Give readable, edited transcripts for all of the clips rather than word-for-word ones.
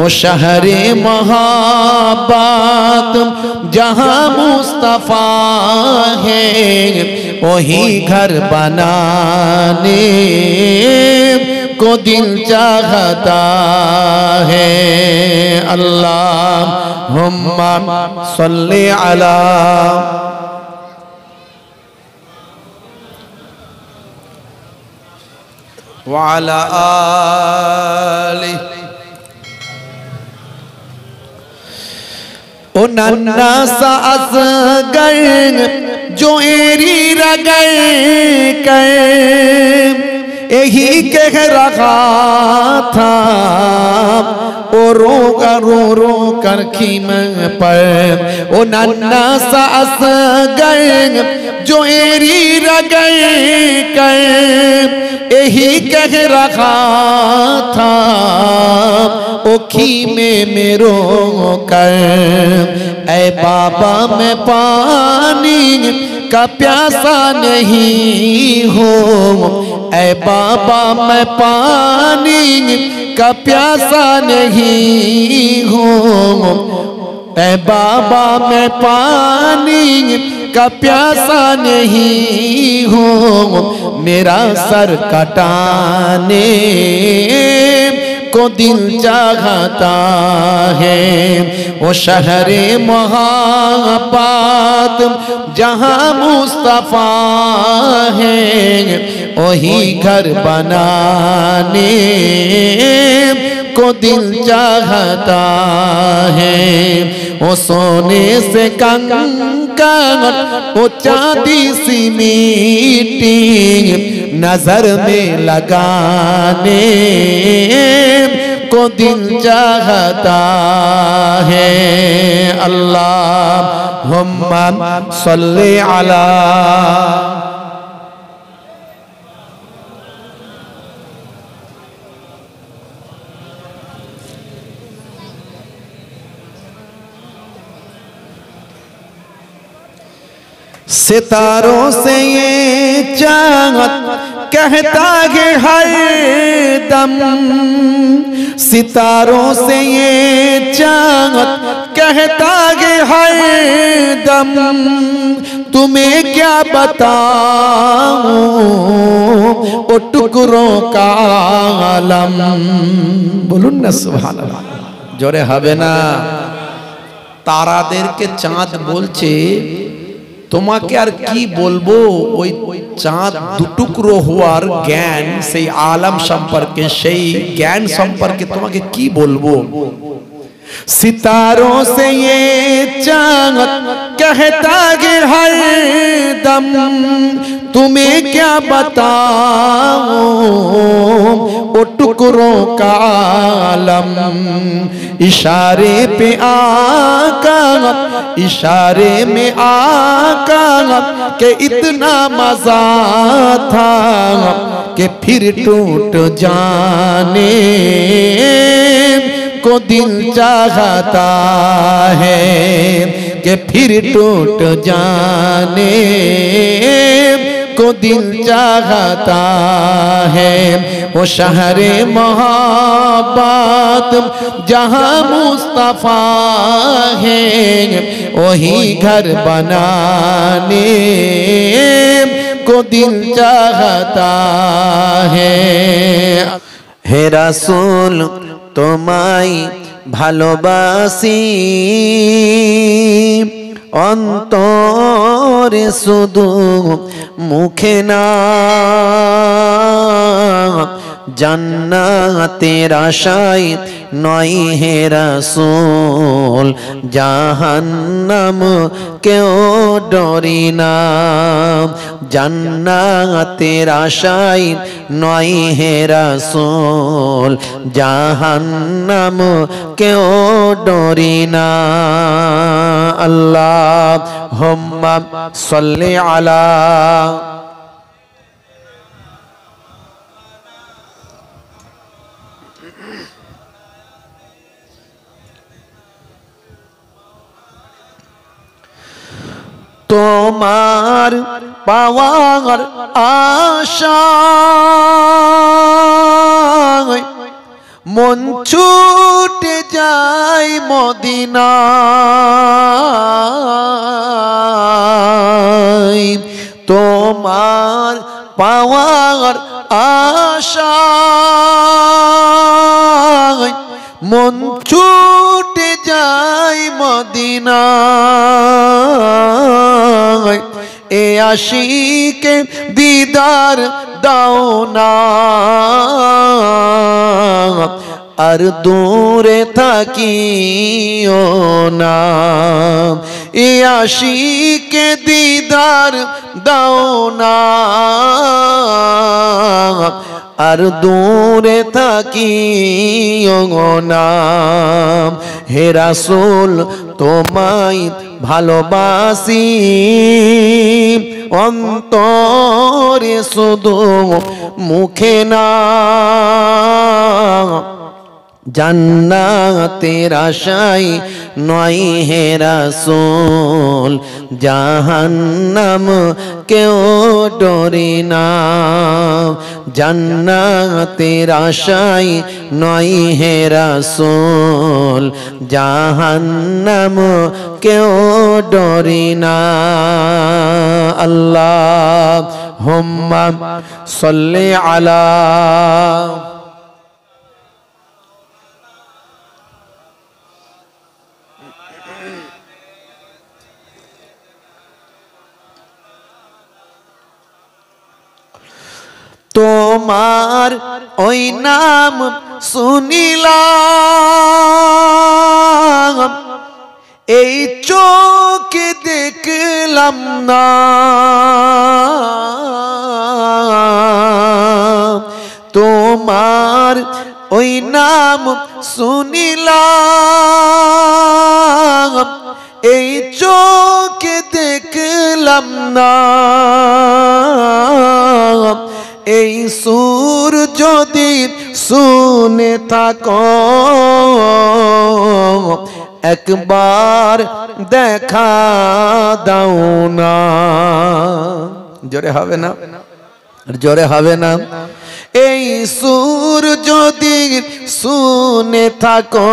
वो शहरे मोहब्बत जहाँ मुस्तफा है वही घर बनाने को दिल चाहता है। अल्लाहुम्मा सल्ली अला व अला आलि। ओ नन्ना सा असगर जो एरी रगड़ कर यही कह रहा था ओ रोगा रो रो कर खीम पर। ओ नन्ना सा असगर जो एरी रगड़ कर यही कह रहा था ओ खीमे में रो कर। ऐ बाबा मैं पानी का प्यासा नहीं हूँ, ऐ बाबा मैं पानी का प्यासा नहीं हूँ, ऐ बाबा मैं पानी का प्यासा नहीं हूँ। मेरा सर कटाने को दिल चाहता है। वो शहरे मोहब्बत जहाँ मुस्तफा है वही घर बनाने को दिल चाहता है। वो सोने से कंकड़ वो चांदी सी मिट्टी नजर में लगाने को दिल चाहता है। अल्लाहुम्मा सल्ली अला सितारों से ये चाँद कहता है हर दम, सितारों से ये चाँद कहता है हर दम, तुम्हें क्या बताऊं ओ टुकड़ों का आलम। बोलूं ना सुभान अल्लाह, जोरे हबे ना। तारादेरके चाँद बोलছে তোমাকে আর কি বলবো, ওই চাঁদ দুটুকরো হওয়ার জ্ঞান, সেই আলম সম্পর্কে, সেই জ্ঞান সম্পর্কে তোমাকে কি বলবো। सितारों से ये चाँद कहता है हर दम, तुम्हें क्या बताऊं ओ टुकड़ों का आलम। इशारे पे आका, इशारे में आका के इतना मजा था कि फिर टूट जाने को दिल चाहता है, कि फिर टूट जाने को दिल चाहता है। वो शहरे मोहब्बत जहाँ मुस्तफा है वही घर बनाने को दिल चाहता है। हे रसूल তোমায় ভালোবাসি অন্তরে শুধু মুখে না, জান্নাতের আশায় নয় হে রাসূল, জাহান্নাম কেউ ডরি না। জান্নাতের আশায় নয় হে রাসূল, জাহান্নাম কেউ ডরি না। আল্লাহুম্মা সাল্লি আলা তোমার পাওয়ার আশায় মন ছুটে মদিনায় তোমার পাওয়ার আশায় মন ছুটে যায় মদিনায় এ আশিকে দিদার দাও না আর দূরে থাকিও না এ আশিকে দিদার দাও না আর দূরে থাকিও না হে রাসূল তোমায় ভালোবাসি অন্তরে শুধু মুখে না জান্নাতের আশায় নয় হে রাসূল জাহান্নাম কেউ ডরে না জান্নাতের আশায় নয় হে রাসূল জাহান্নাম কেউ ডরে না আল্লাহুম্মা সাল্লি আলা তোমার ওই নাম শুনিলাম এই চোখে দেখলাম না তোমার ওই নাম শুনিলাম এই চোখে দেখলাম না এই সুর যদি শুনে থাকো একবার দেখা দাও না জোরে হবে না জোরে হবে না এই সুর যদি শুনে থাকো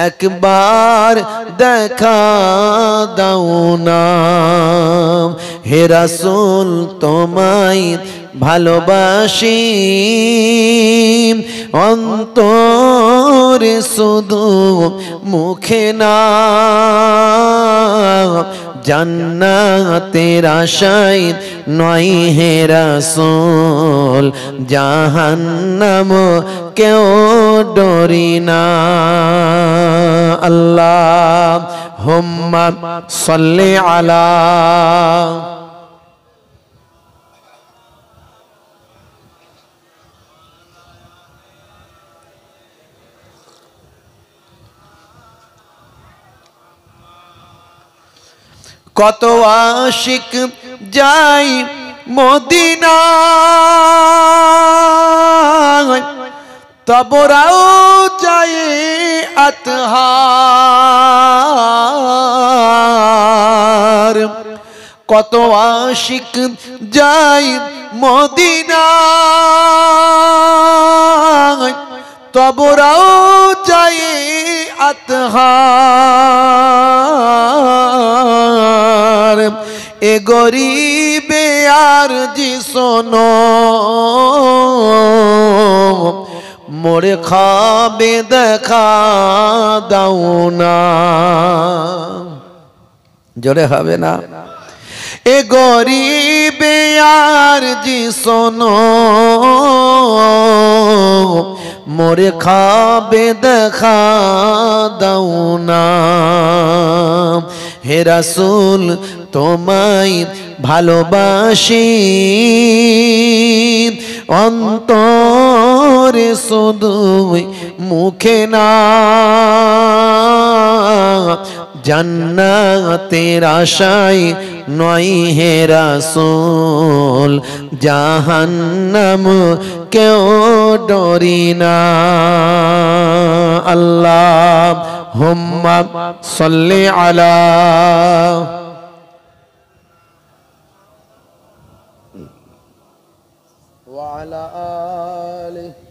একবার দেখা দাও না হে রাসূল তোমায় ভালোবাসি অন্তরে শুধু মুখে না জান্নাতের আশায় নয় হে রাসূল জাহান্নাম কেউ ডরি না আল্লাহুম্মা সাল্লি আলা কত আশিক যাই মদিনায় তবরাও যায় আতহার কত আশিক যাই মদিনায় তবরাও যায় আতহার এ গরিবে আর জি শোনো মোরে খাবে দেখা দাও না জোরে হবে না এ গরিবে আর জি শোনো মোরে খাবে দেখা দাও না হে রাসূল তোমায় ভালোবাসি অন্তরে শুধু মুখে না জান্নাতের আশায় নয় হে রাসূল জাহান্নাম কেউ ডরি না আল্লাহুম্মা সাল্লি আলা ওয়া আলা আলিহি